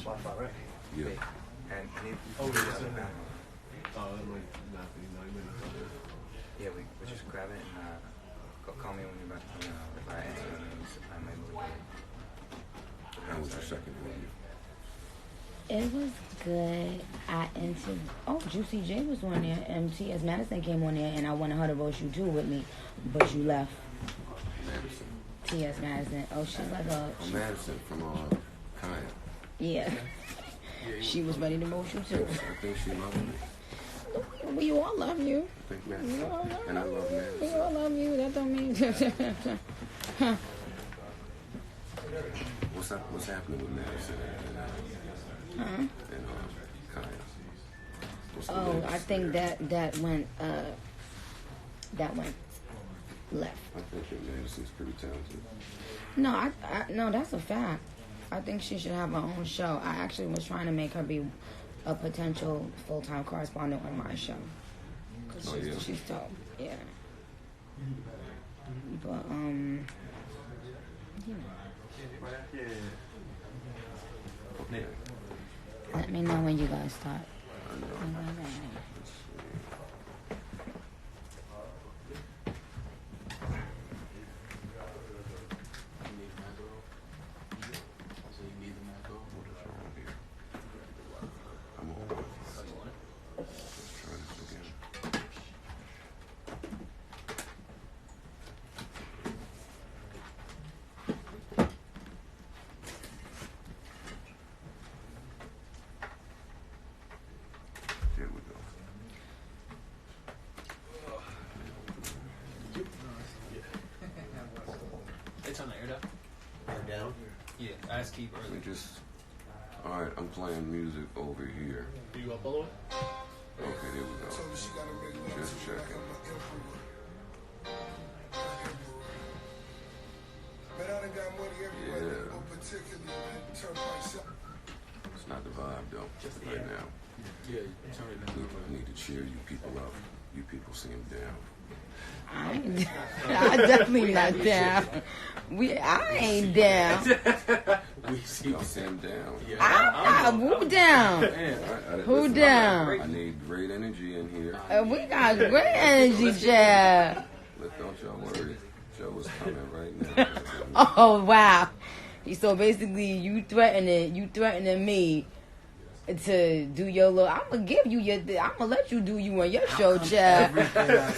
Wi-Fi, right? Yeah. And it, Oh, it yeah, doesn't it's matter. Oh, that might not be. No, you might not be. Yeah, we just grab it and call me when you're back. If I answer, then I might move it. How was your second interview? It was good. I entered. Oh, Juicy J was on there. And T.S. Madison came on there, and I wanted her to roast you too with me, but you left. Madison. T.S. Madison. Oh, she's like a. Oh, Madison from Kaya. Yeah. She was ready to roast you too. I think she loved me. We all love you. I think Madison. And I love We Madison. all love you. That don't mean. What's happening with Madison and Kaya? What's the Oh, latest I think there? that went left. I think that Madison's pretty talented. No, no, that's a fact. I think she should have her own show. I actually was trying to make her be a potential full-time correspondent on my show. Cause Oh, yeah? she's dope. Yeah. But Okay. let me know when you guys start. I know. Let's see. What is wrong here? I'm on. Let's try this again. Here we go. It's on the air down? Air down? Yeah, ask keep Let early. me just. Alright, I'm playing music over here. Are you up all the way? Okay, there we go. Just checking. Yeah. It's not the vibe though, right now. Yeah, turn it down. We need to cheer you people up. You people seem down. I definitely not down. I ain't down. Y'all seem down. Who down? Who Listen, down? I need great energy in here. We got great energy, Jeff. Look, don't y'all worry. Joe is coming right now. Oh wow. So basically, you threatening me to do your little. I'm gonna give you your. I'm gonna let you do you on your show, Jeff.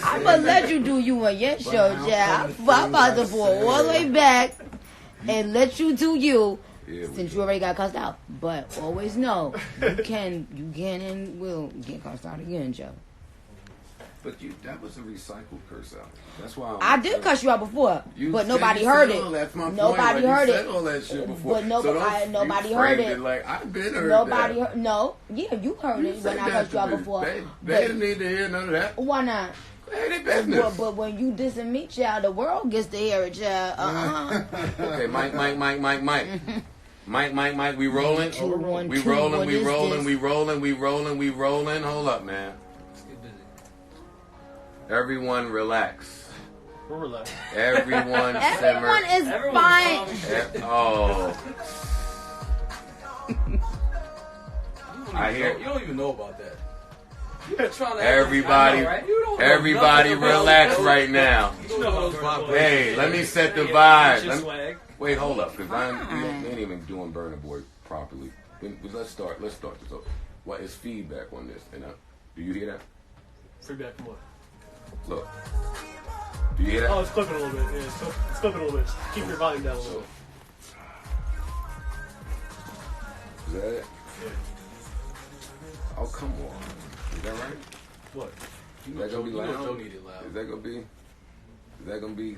I'm gonna let you do you on your show, Jeff. I'm about to pull all the way back and let you do you. Yeah, Since you already got cussed out, but always know you can and will get cussed out again, Joe. But that was a recycled curse out. That's why I did cuss you out before, but nobody you heard said it. all that. That's my Nobody point. Like, heard you it. said all that shit before. But nobody you heard framed it. Like I've been heard Nobody that. heard. No, yeah, you heard You it when said I that cussed you to out me. before. They But didn't need to hear none of that. why not? They ain't their business. But when you dissing me, child, the world gets to hear it, child. Okay, Mike. Mike, we rolling? Two, one, We two. rolling, What we is rolling, this? we rolling, we rolling, we rolling. Hold up, man. Let's get busy. Everyone relax. We're relaxed. Everyone Everyone simmer. is Everyone's fine. calm. Oh. I hear. You don't even know about that. You're trying to Everybody, I know, right? You don't know everybody nothing about relax those- right now. You know those vibrations. Hey, let me set the Yeah, vibe. get your Let me- swag. Wait, hold up, because Fine. we ain't even doing Burner Boy properly. Let's start this up. What is feedback on this? And do you hear that? Feedback from what? Look. Do you hear Oh, that? it's clipping a little bit. Yeah, it's clipping a little bit. Just keep your volume down a little bit. Is that it? Yeah. Oh, come on. Is that right? What? Is that gonna be You know Joe loud? needed loud. Is that gonna be?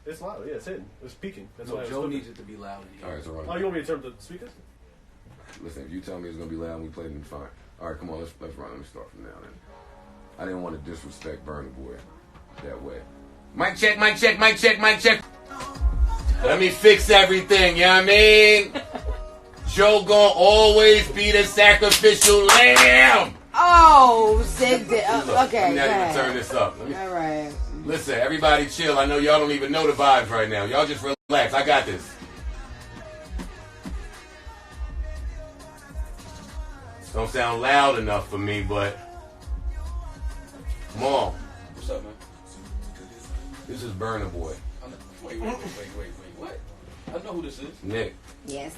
It's loud. Yeah, it's hitting. It's peaking. That's why No, it's Joe clipping. needs it to be loud in here. All right, so Oh, you want me to turn the speakers? listen, if you tell me it's gonna be loud and we play it, then fine. All right, come on, let's run. Let me start from now then. I didn't want to disrespect Burner Boy that way. Mic check, mic check, mic check, mic check. Let me fix everything, you know what I mean? Joe gonna always be the sacrificial lamb. Oh, sick. Okay, Look, go let me not even ahead. turn this up. Let me- All right. Listen, everybody chill. I know y'all don't even know the vibes right now. Y'all just relax. I got this. Don't sound loud enough for me, but Maul, What's up, man? this is Burner Boy. Wait. What? I know who this is. Nick, Yes.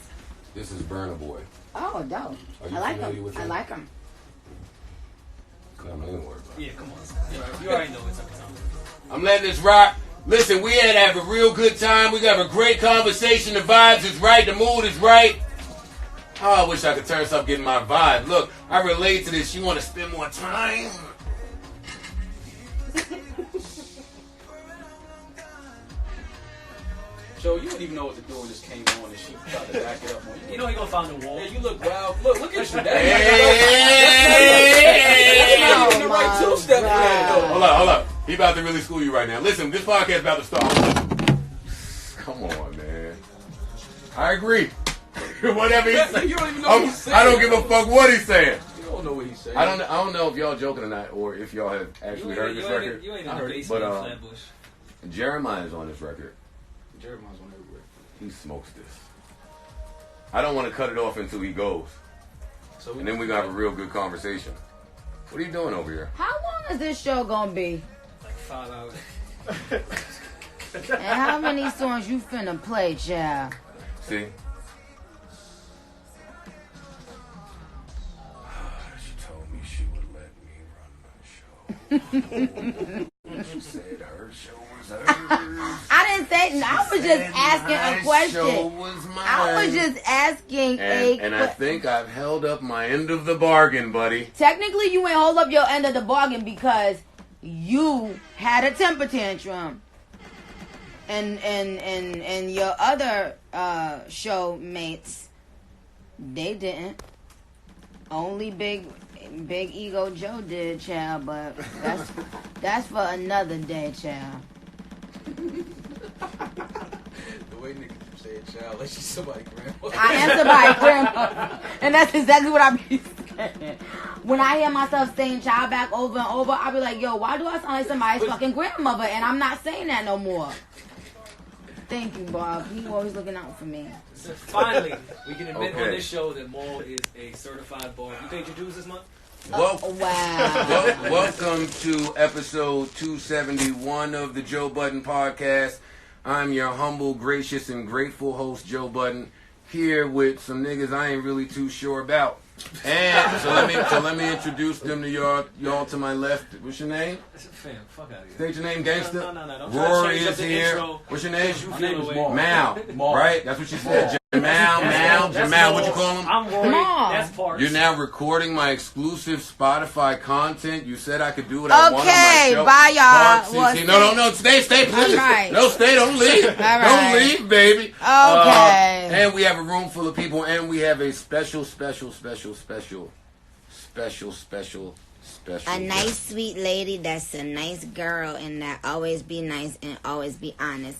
this is Burner Boy. Oh, dope. Are I you like familiar him. with I him? like him. I'm not even worried about it. Yeah, come on. You already know it's up to time. I'm letting this rock. Listen, we had to have a real good time. We got a great conversation. The vibes is right. The mood is right. Oh, I wish I could turn up getting my vibe. Look, I relate to this. You want to spend more time? Joe, you didn't even know what to do when this came on and she tried to back it up on you. You know he gonna find the wall. Yeah, you look wild. Look at you. Hey! That's the right two-step plan, though. Hold up. He about to really school you right now. Listen, this podcast about to start. Come on, man. I agree. Whatever he's saying. You don't even know what he's saying. I don't give a fuck what he's saying. You don't know what he's saying. I don't know if y'all joking or not, or if y'all have actually heard this record. You ain't in I the heard it, basement but of Flatbush. Jeremiah's on this record. Jeremiah's on everywhere. He smokes this. I don't want to cut it off until he goes, So and then we gonna have a real good conversation. What are you doing over here? How long is this show gonna be? Like 5 hours. And how many songs you finna play, child? See? She told me she would let me run the show. She said her show was hers. I didn't say. I was just asking a My question. show was mine. I was just asking and I think I've held up my end of the bargain, buddy. Technically, you ain't hold up your end of the bargain because you had a temper tantrum, and your other show mates, they didn't. Only Big Ego Joe did, child. But that's for another day, child. The way niggas say child, like she's somebody's grandma. I am somebody's grandma, and that's exactly what I be saying. When I hear myself saying child back over and over, I be like, yo, why do I sound like somebody's fucking grandmother? And I'm not saying that no more. Thank you, Bob. You always looking out for me. So finally, we can admit Okay. on this show that Maul is a certified bar. You paid your dues this month? Well, Wow. welcome to episode 271 of the Joe Budden podcast. I'm your humble, gracious, and grateful host, Joe Budden, here with some niggas I ain't really too sure about. And so let me introduce them to y'all to my left. What's your name? Fam, fuck out of here. State your name, gangster. No. Don't try to Rory change up is the here. intro. What's your name? My name is Mal. Maul. Right? That's what she said. Jamal. What you call him? I'm Rory. Maul. That's Parks. You're now recording my exclusive Spotify content. You said I could do what I want on my Okay, show. bye, y'all. Parks is Well, here. No, stay, please. right. No, stay, don't leave. All right. Don't leave, baby. Okay. And we have a room full of people, and we have a special. A nice, sweet lady that's a nice girl and that always be nice and always be honest.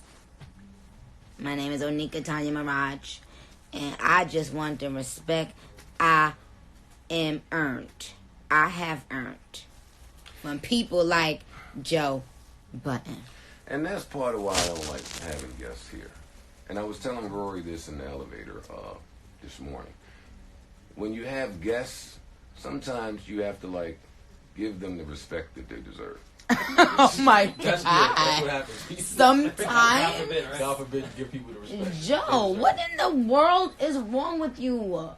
My name is Onika Tanya Mirage, and I just want the respect I am earned. I have earned from people like Joe Budden. And that's part of why I don't like having guests here. And I was telling Rory this in the elevator this morning. When you have guests, sometimes you have to like give them the respect that they deserve. Oh my That's God. what happens. God Sometimes. forbid, right? God forbid you give people the respect. Joe, what in the world is wrong with you?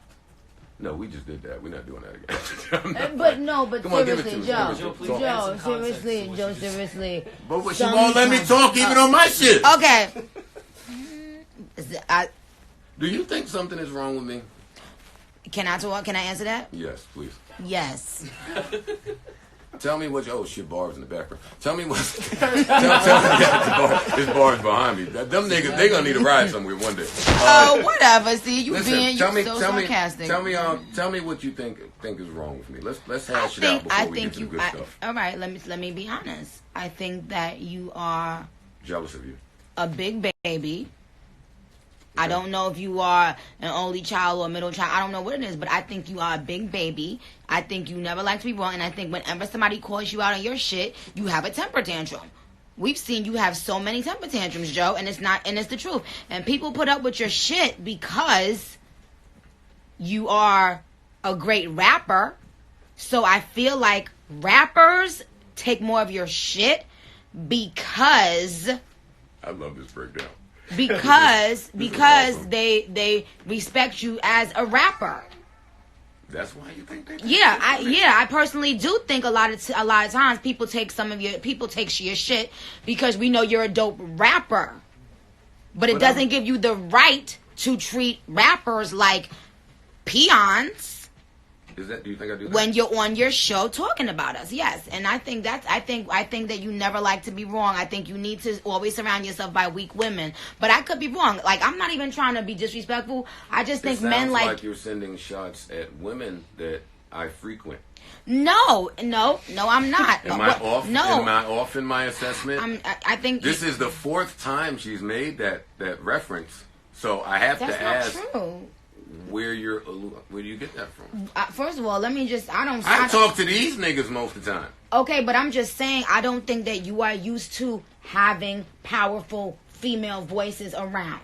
No, we just did that. We're not doing that again. But no, but Come on, give it seriously, to me. Joe. Joe, please Talk. add Joe, some context seriously, to what Joe, you just seriously. But she won't let me Sometimes- talk even on my shit. Okay. Do you think something is wrong with me? Can I talk? Can I answer that? Yes, please. Yes. Tell me what. Oh shit, bars in the background. Tell me what. tell me. This bar's behind me. Them niggas, they gonna need a ride somewhere one day. Oh, whatever. See, you Listen, being tell me, so tell me, sarcastic. tell me what you think is wrong with me. Let's hash it out before we get to the good stuff. All right, let me be honest. I think that you are Jealous of you. a big baby. I don't know if you are an only child or a middle child. I don't know what it is, but I think you are a big baby. I think you never like to be wrong, and I think whenever somebody calls you out on your shit, you have a temper tantrum. We've seen you have so many temper tantrums, Joe, and it's the truth. And people put up with your shit because you are a great rapper. So I feel like rappers take more of your shit because I love this breakdown. Because This is awesome. they respect you as a rapper. That's why you think they? I personally do think a lot of times people take your shit because we know you're a dope rapper, but it doesn't give you the right to treat rappers like peons. Is that? Do you think I do that? When you're on your show talking about us, yes, and I think that you never like to be wrong. I think you need to always surround yourself by weak women, but I could be wrong. Like, I'm not even trying to be disrespectful. I just think men like you're sending shots at women that I frequent. No, I'm not. Am I off? No. Am I off in my assessment? I think this is the fourth time she's made that reference, so I have to ask. That's not true. Where do you get that from? First of all, let me just, I talk to these niggas most of the time. Okay, but I'm just saying, I don't think that you are used to having powerful female voices around.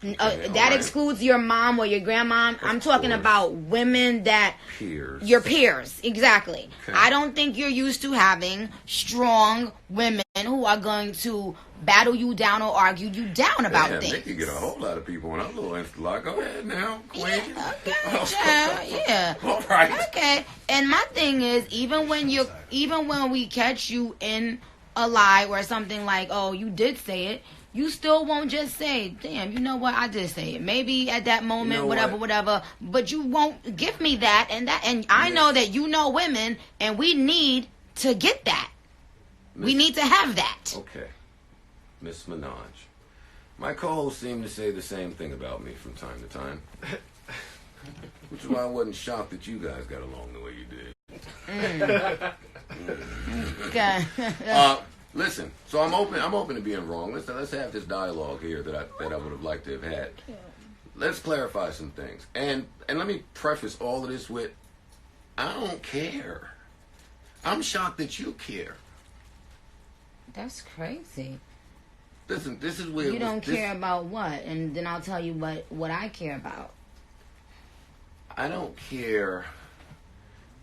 That excludes your mom or your grandma. I'm talking about women that... Peers. Your peers, exactly. Okay. I don't think you're used to having strong women who are going to battle you down or argue you down about things. Nicki get a whole lot of people on her little Insta. Go ahead now, queen. Yeah, okay, yeah. All right. Okay. And my thing is, even when we catch you in a lie or something like, oh, you did say it, you still won't just say, damn, you know what, I did say it. Maybe at that moment, whatever, but you won't give me that. And I know that you know women, and we need to get that. We need to have that. Okay. Miss Minaj. My co-hosts seem to say the same thing about me from time to time. Which is why I wasn't shocked that you guys got along the way you did. Okay. Listen, so I'm open to being wrong. Let's have this dialogue here that I would have liked to have had. Let's clarify some things. And let me preface all of this with, I don't care. I'm shocked that you care. That's crazy. Listen, this is where you don't care about what, and then I'll tell you what I care about. I don't care.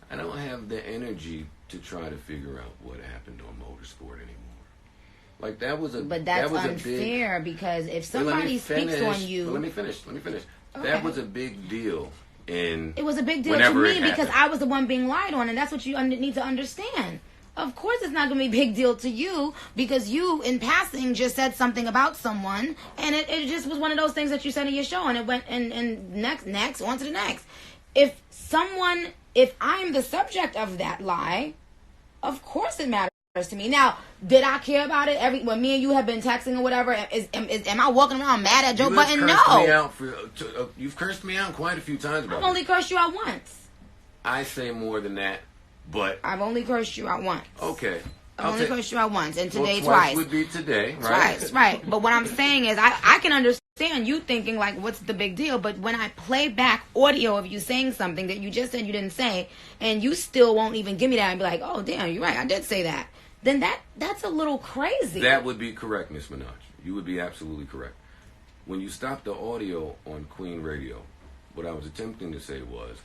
I don't have the energy to try to figure out what happened on Motorsport anymore. Like But that's unfair because if somebody speaks on you, let me finish. Okay. That was a big deal. It was a big deal to me because I was the one being lied on, and that's what you need to understand. Of course it's not going to be a big deal to you because you, in passing, just said something about someone, and it just was one of those things that you said in your show, and it went, and next, on to the next. If I'm the subject of that lie, of course it matters to me. Now, did I care about it when me and you have been texting or whatever? Am I walking around mad at Joe Budden? No. You've cursed me out quite a few times about I've only cursed you out once. I say more than that. But I've only cursed you out once. Okay. I've only cursed you out once, and today twice would be today, right? Twice, right. But what I'm saying is I can understand you thinking, like, what's the big deal? But when I play back audio of you saying something that you just said you didn't say, and you still won't even give me that and be like, oh, damn, you're right, I did say that, then that's a little crazy. That would be correct, Miss Minaj. You would be absolutely correct. When you stopped the audio on Queen Radio, what I was attempting to say was,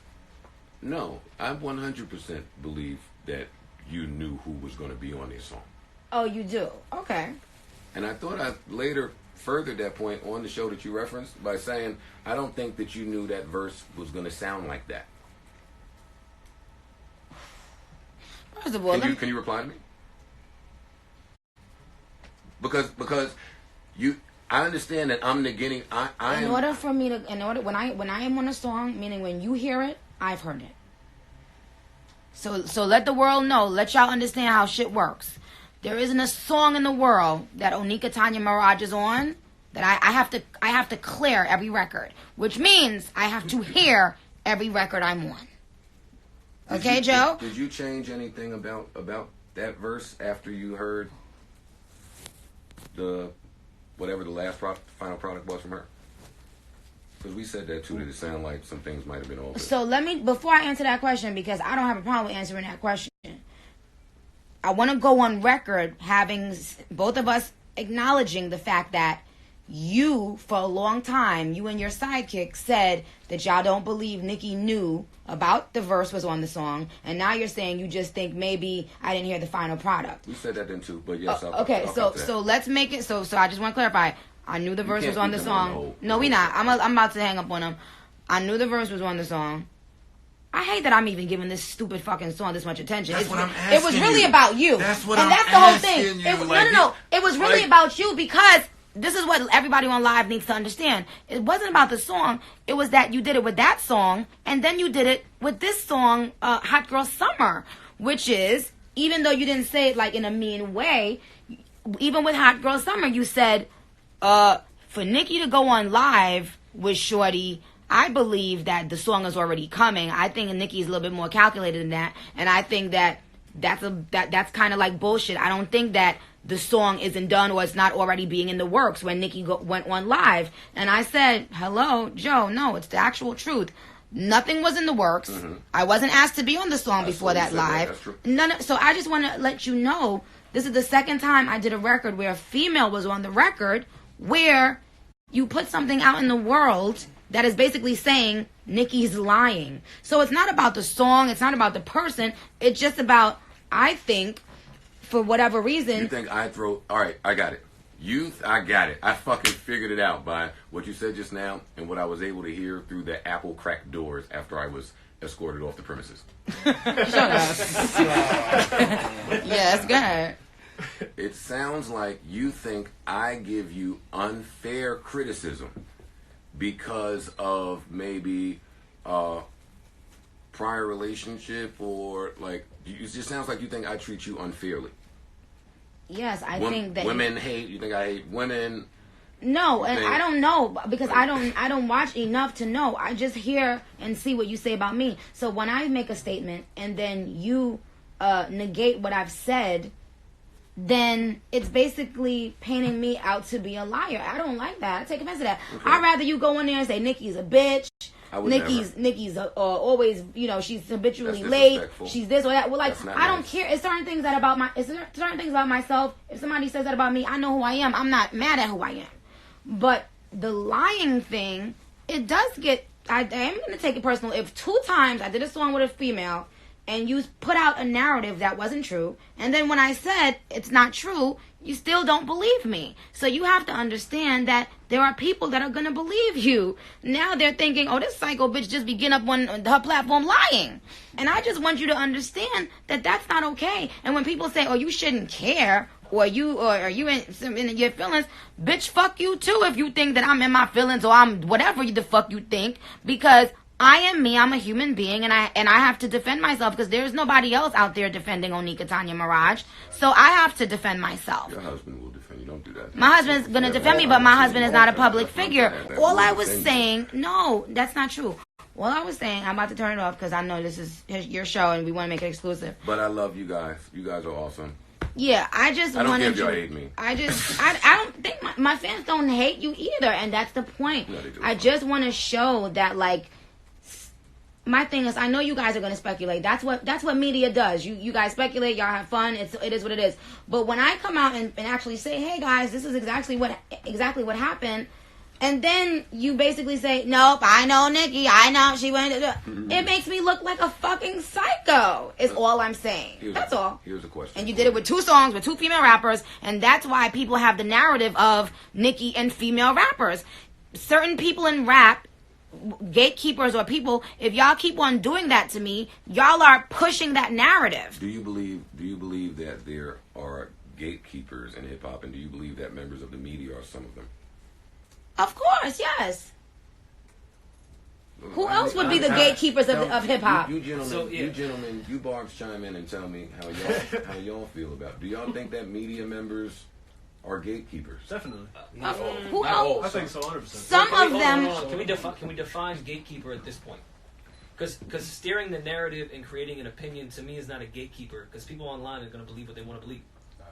no, I 100% believe that you knew who was going to be on this song. Oh, you do? Okay. And I thought I later furthered that point on the show that you referenced by saying, I don't think that you knew that verse was going to sound like that. First of all, can you reply to me? Because I understand that I'm negating. When I am on a song, meaning when you hear it, I've heard it. So let the world know. Let y'all understand how shit works. There isn't a song in the world that Onika Tanya Mirage is on that I have to clear every record, which means I have to hear every record I'm on. Okay, Joe? Did you change anything about that verse after you heard whatever the last final product was from her? Because we said that too, that it sounded like some things might have been altered. So before I answer that question, because I don't have a problem with answering that question, I want to go on record having both of us acknowledging the fact that you, for a long time, you and your sidekick said that y'all don't believe Nicki knew about the verse was on the song, and now you're saying you just think maybe I didn't hear the final product. We said that then too, but yes. Okay, so let's make it. So I just want to clarify. I knew the verse was on the song. No, we not. I'm about to hang up on him. I knew the verse was on the song. I hate that I'm even giving this stupid fucking song this much attention. That's what I'm asking. It was really about you. That's what and I'm that's the whole asking thing. you. No. It was really about you because this is what everybody on live needs to understand. It wasn't about the song. It was that you did it with that song, and then you did it with this song, Hot Girl Summer, which is, even though you didn't say it like in a mean way, even with Hot Girl Summer, you said, for Nicki to go on live with Shorty, I believe that the song is already coming. I think Nicki's a little bit more calculated than that, and I think that that's kind of like bullshit. I don't think that the song isn't done or it's not already being in the works when Nicki went on live. And I said, hello, Joe, no, it's the actual truth. Nothing was in the works. Mm-hmm. I wasn't asked to be on the song before that live. So I just want to let you know, this is the second time I did a record where a female was on the record, where you put something out in the world that is basically saying Nicki's lying. So it's not about the song, it's not about the person, it's just about, I think, for whatever reason. You think I throw... All right, I got it. I got it. I fucking figured it out by what you said just now and what I was able to hear through the Apple cracked doors after I was escorted off the premises. Shut up. Yes, go ahead. It sounds like you think I give you unfair criticism because of maybe prior relationship, or like, it just sounds like you think I treat you unfairly. Yes, I think that women hate. You think I hate women? No, and I don't know because I don't watch enough to know. I just hear and see what you say about me. So when I make a statement and then you negate what I've said, then it's basically painting me out to be a liar. I don't like that. I take offense to that. Okay. I'd rather you go in there and say Nicki's a bitch. Nicki's always, she's habitually late. She's this or that. Well, like, I don't care. It's certain things about myself. If somebody says that about me, I know who I am. I'm not mad at who I am. But the lying thing, it does get. I am going to take it personal. If 2 times I did a song with a female and you put out a narrative that wasn't true, and then when I said it's not true, you still don't believe me. So you have to understand that there are people that are going to believe you. Now they're thinking, oh, this psycho bitch just be getting up on her platform lying. And I just want you to understand that that's not okay. And when people say, oh, you shouldn't care, or are you in your feelings, bitch, fuck you too if you think that I'm in my feelings or I'm whatever the fuck you think, because I am me. I'm a human being, and I have to defend myself because there's nobody else out there defending Onika Tanya Mirage. So I have to defend myself. Your husband will defend you. Don't do that. My husband's gonna defend me, but my husband is not a public figure. All I was saying, no, that's not true. All I was saying, I'm about to turn it off because I know this is your show and we want to make it exclusive. But I love you guys. You guys are awesome. Yeah, I don't give y'all hate me. I don't think my fans don't hate you either, and that's the point. No, I just want to show that, like, my thing is, I know you guys are going to speculate. That's what media does. You guys speculate. Y'all have fun. It is what it is. But when I come out and actually say, hey guys, this is exactly what happened, and then you basically say, nope, I know Nicki. I know she went. It makes me look like a fucking psycho. Is all I'm saying. That's all. Here's a question. And you did it with 2 songs with 2 female rappers, and that's why people have the narrative of Nicki and female rappers. Certain people in rap, gatekeepers or people, if y'all keep on doing that to me, y'all are pushing that narrative. Do you believe that there are gatekeepers in hip hop, and do you believe that members of the media are some of them? Of course, yes. Who else would be the gatekeepers of hip hop? You gentlemen, you barbs chime in and tell me how y'all feel about it. Do y'all think that media members are gatekeepers? Definitely. Who else? I think so, 100%. Some of them. Can we define gatekeeper at this point? Because steering the narrative and creating an opinion to me is not a gatekeeper. Because people online are going to believe what they want to believe.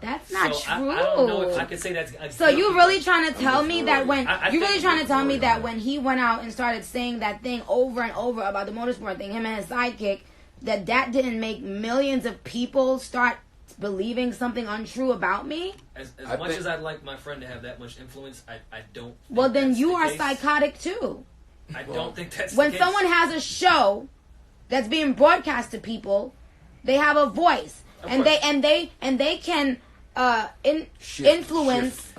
That's not true. I don't know if I could say that's. So you really trying to tell me that when when he went out and started saying that thing over and over about the motorsport thing, him and his sidekick, that didn't make millions of people start believing something untrue about me. As much as I'd like my friend to have that much influence, I don't. Well, then you are case. psychotic too. I don't think that's when the case. someone has a show that's being broadcast to people, they have a voice, and they can influence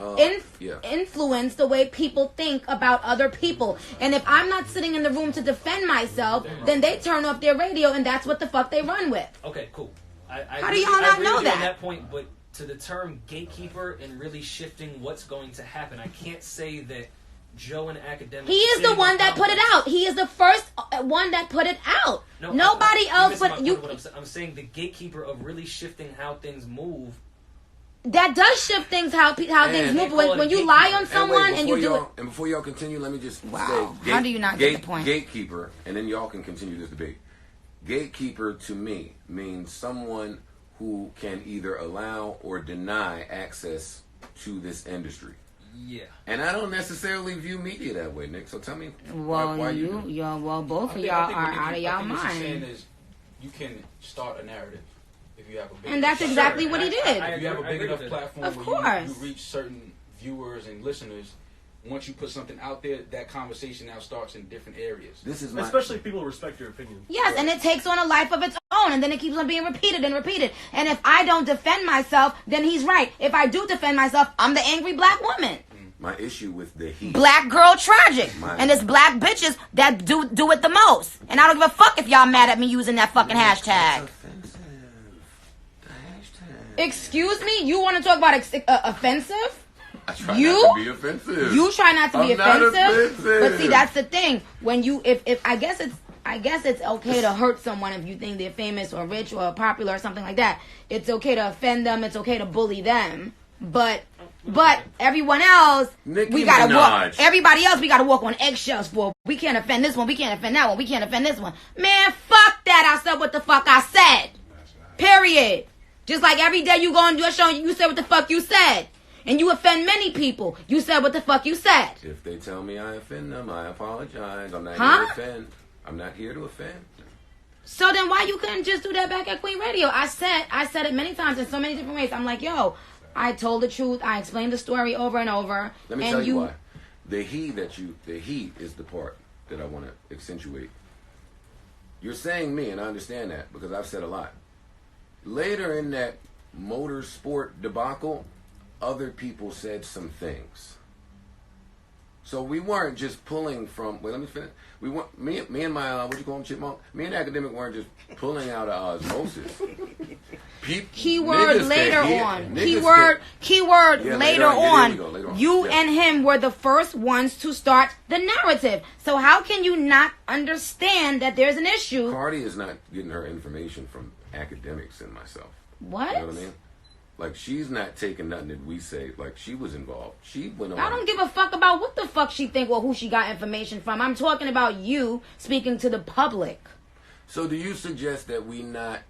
the way people think about other people. And if I'm not sitting in the room to defend myself, then they turn off their radio, and that's what the fuck they run with. Okay, cool. How do y'all not know that? At that point, but to the term gatekeeper and really shifting what's going to happen, I can't say that Joe and academic. He is the one that put it out. He is the first one that put it out. No, nobody else but you. I'm saying the gatekeeper of really shifting how things move. That does shift things how things move. When you lie on someone and you do it. And before y'all continue, let me just wow. say, how do you not get the point? Gatekeeper, and then y'all can continue this debate. Gatekeeper to me means someone who can either allow or deny access to this industry. Yeah. And I don't necessarily view media that way, Nick. So tell me why both of y'all are out of y'all mind. What you're saying is you can start a narrative if you have a big and that's exactly what he did. If you have a big enough platform where you reach certain viewers and listeners, once you put something out there, that conversation now starts in different areas. Especially if people respect your opinion. Yes, and it takes on a life of its own, and then it keeps on being repeated and repeated. And if I don't defend myself, then he's right. If I do defend myself, I'm the angry black woman. My issue with the heat. Black girl tragic. And it's black bitches that do it the most. And I don't give a fuck if y'all mad at me using that fucking hashtag. Offensive. The hashtag. Excuse me? You want to talk about offensive? I try not to be offensive. You try not to be not offensive. But see, that's the thing. When you, if I guess it's okay to hurt someone if you think they're famous or rich or popular or something like that. It's okay to offend them. It's okay to bully them. But everyone else, Nicki we gotta Minaj. walk. Everybody else, we gotta walk on eggshells for. We can't offend this one. We can't offend that one. We can't offend this one. Man, fuck that. I said what the fuck I said. Period. Just like every day you go and do a show, you said what the fuck you said. And you offend many people. You said what the fuck you said. If they tell me I offend them, I apologize. I'm not here to offend. I'm not here to offend. So then why you couldn't just do that back at Queen Radio? I said it many times in so many different ways. I'm like, yo, I told the truth. I explained the story over and over. Let me tell you why. The he is the part that I want to accentuate. You're saying me, and I understand that because I've said a lot. Later in that motorsport debacle, other people said some things. So we weren't just pulling from. Wait, let me finish. We weren't me and my what you call him, chipmunk. Me and academic weren't just pulling out of osmosis. Keyword later on. Keyword later on. You and him were the first ones to start the narrative. So how can you not understand that there's an issue? Cardi is not getting her information from academics and myself. What? You know what I mean? Like, she's not taking nothing that we say. Like, she was involved. She went on. I don't give a fuck about what the fuck she think or who she got information from. I'm talking about you speaking to the public. So do you suggest that we not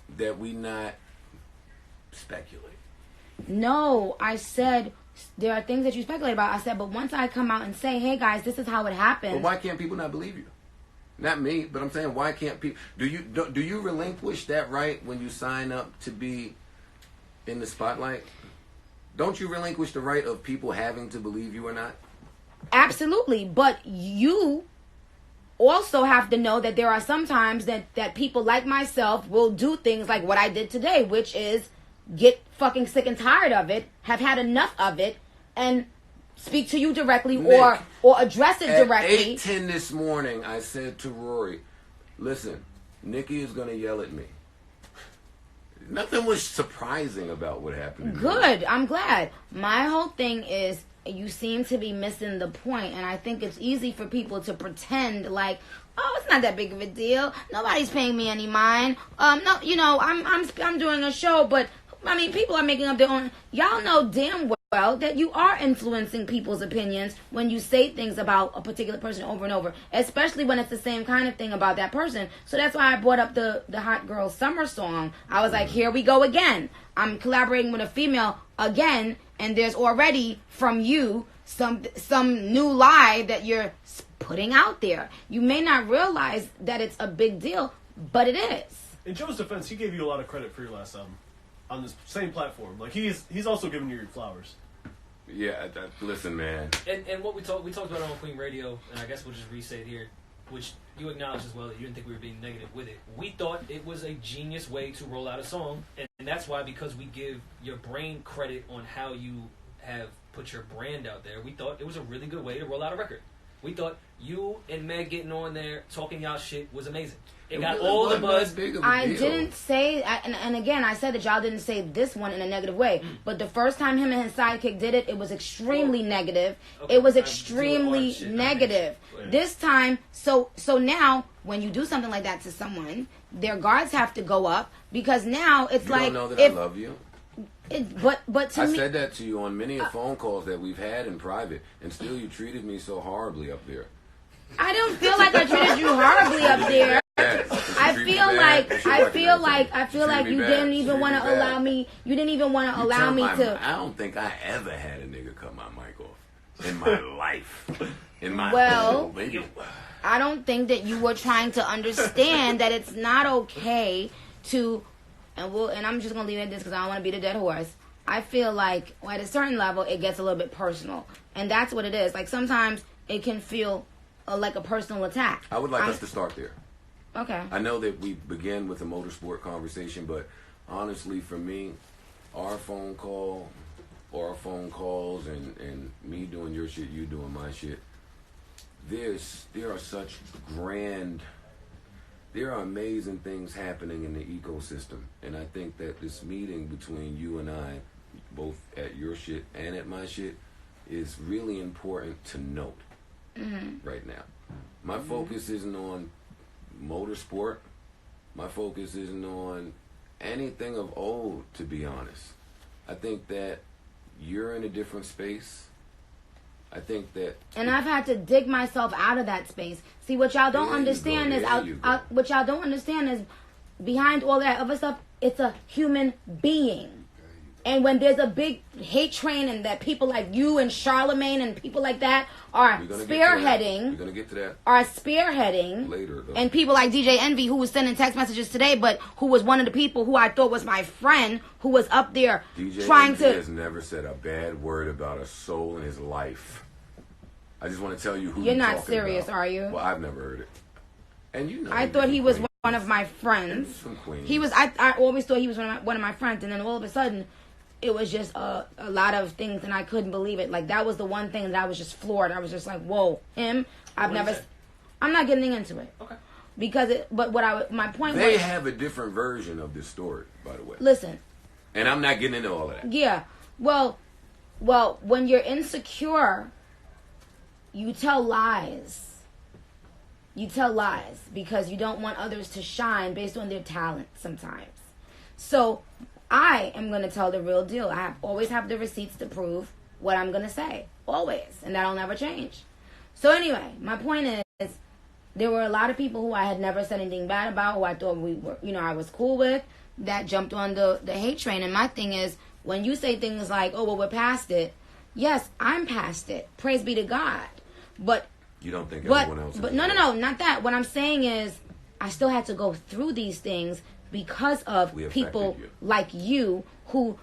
speculate? No, I said there are things that you speculate about. I said, but once I come out and say, hey guys, this is how it happened. But why can't people not believe you? Not me, but I'm saying, why can't people? Do you relinquish that right when you sign up to be in the spotlight? Don't you relinquish the right of people having to believe you or not? Absolutely, but you also have to know that there are some times that people like myself will do things like what I did today, which is get fucking sick and tired of it, have had enough of it, and speak to you directly, Nick, or address it directly. At 8:10 this morning, I said to Rory, listen, Nicki is going to yell at me. Nothing was surprising about what happened. Good. I'm glad. My whole thing is you seem to be missing the point, and I think it's easy for people to pretend like, oh, it's not that big of a deal. Nobody's paying me any mind. No, you know, I'm doing a show, but I mean, people are making up their own. Y'all know damn well that you are influencing people's opinions when you say things about a particular person over and over, especially when it's the same kind of thing about that person. So that's why I brought up the Hot Girl Summer song. I was like, here we go again. I'm collaborating with a female again, and there's already from you some new lie that you're putting out there. You may not realize that it's a big deal, but it is. In Joe's defense, he gave you a lot of credit for your last album. on this same platform. Like he's also giving you your flowers. Yeah, listen, man. And what we talked about it on Queen Radio, and I guess we'll just re-say it here, which you acknowledged as well that you didn't think we were being negative with it. We thought it was a genius way to roll out a song, and that's why, because we give your brain credit on how you have put your brand out there, we thought it was a really good way to roll out a record. We thought you and Meg getting on there talking y'all shit was amazing. It got all the buzz. I didn't say, and again, I said that y'all didn't say this one in a negative way. But the first time him and his sidekick did it, it was extremely negative. Okay, it was extremely negative. This time, so now when you do something like that to someone, their guards have to go up because now it's you like don't know that I love you. But to I me, said that to you on many phone calls that we've had in private, and still you treated me so horribly up there. I don't feel like I treated you horribly up there. I feel like you didn't even want to allow me. You didn't even want to allow me to. I don't think I ever had a nigga cut my mic off in my life. In my I don't think that you were trying to understand that it's not okay to. And I'm just gonna leave it at this because I don't want to beat a dead horse. I feel like at a certain level it gets a little bit personal, and that's what it is. Like sometimes it can feel like a personal attack. I would like us to start there. Okay. I know that we began with a motorsport conversation, but honestly, for me, our phone call, or our phone calls, and me doing your shit, you doing my shit. There are such grand. There are amazing things happening in the ecosystem, and I think that this meeting between you and I, both at your shit and at my shit, is really important to note right now. My focus isn't on motorsport. My focus isn't on anything of old, to be honest. I think that you're in a different space. I think that... And I've had to dig myself out of that space. See, what y'all don't understand is... what y'all don't understand is behind all that other stuff, it's a human being. And when there's a big hate train and that people like you and Charlemagne and people like that are spearheading... We're going to get to that. Are spearheading... Later, though. And people like DJ Envy, who was sending text messages today, but who was one of the people who I thought was my friend, who was up there DJ trying Envy to... has never said a bad word about a soul in his life. I just want to tell you who you're not talking serious, about. are you? Well, I've never heard it. And you know, I thought he was one of my friends. From Queens. He was. I always thought he was one of my friends, and then all of a sudden, it was just a lot of things, and I couldn't believe it. Like that was the one thing that I was just floored. I was just like, "Whoa, him!" I'm not getting into it. Okay. Because my point was... They have a different version of this story, by the way. Listen. And I'm not getting into all of that. Yeah. Well, when you're insecure, you tell lies. You tell lies because you don't want others to shine based on their talent sometimes. So I am going to tell the real deal. I always have the receipts to prove what I'm going to say. Always. And that'll never change. So anyway, my point is, there were a lot of people who I had never said anything bad about, who I thought we were, I was cool with, that jumped on the hate train. And my thing is, when you say things like, oh, well, we're past it. Yes, I'm past it. Praise be to God. But you don't think everyone else is? But no, not that. What I'm saying is, I still had to go through these things because of people like you who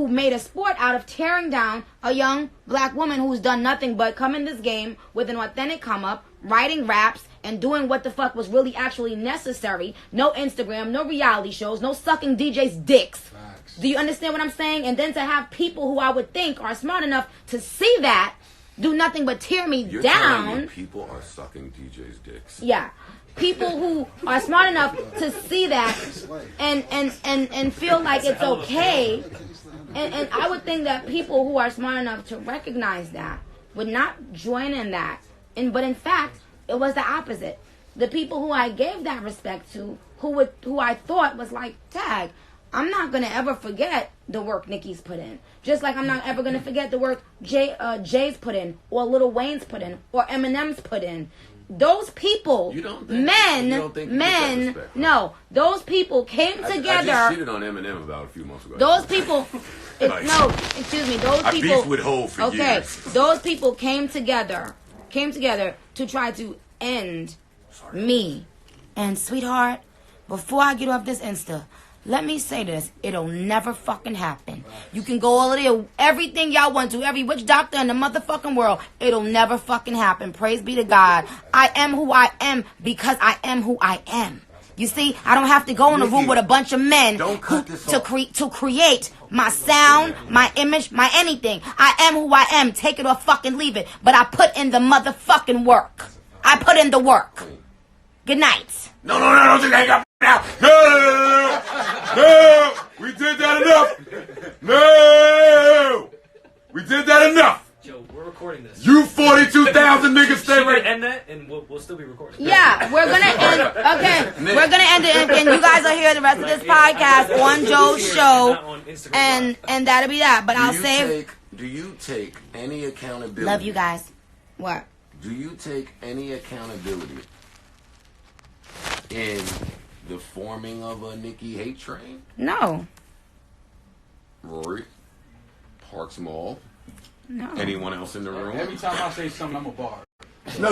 made a sport out of tearing down a young black woman who's done nothing but come in this game with an authentic come up, writing raps, and doing what the fuck was really actually necessary. No Instagram, no reality shows, no sucking DJs' dicks. Facts. Do you understand what I'm saying? And then to have people who I would think are smart enough to see that do nothing but tear me You're down. Telling me people are sucking DJs' dicks. Yeah. People who are smart enough to see that and feel like it's okay. And I would think that people who are smart enough to recognize that would not join in that. But in fact, it was the opposite. The people who I gave that respect to, who I thought was like, tag, I'm not going to ever forget the work Nicki's put in. Just like I'm not ever going to forget the work Jay's put in, or Lil Wayne's put in, or Eminem's put in. Those people, those people came together. I just shitted on Eminem about a few months ago. Those people, those people. I beefed with Hov for years. Those people came together to try to end me. And sweetheart, before I get off this Insta, Let me say this. It'll never fucking happen. You can go all of there, everything y'all want to, every witch doctor in the motherfucking world. It'll never fucking happen. Praise be to God. I am who I am because I am who I am. You see, I don't have to go in a room with a bunch of men to create my sound, my image, my anything. I am who I am. Take it or fucking leave it. But I put in the motherfucking work. I put in the work. Good night. No, don't you hang up now. No, we did that enough. No, we did that enough. Joe, we're recording this. You 42,000 niggas stay right. End that, and we'll still be recording. Yeah, we're gonna end. Okay, we're gonna end it, and you guys will hear the rest of this podcast on Joe's show, and that'll be that. But I'll say, do you take any accountability? Love you guys. What? Do you take any accountability in the forming of a Nicki hate train? No. Rory, Parks Mall. No. Anyone else in the room? Every time I say something, I'm a bar. No.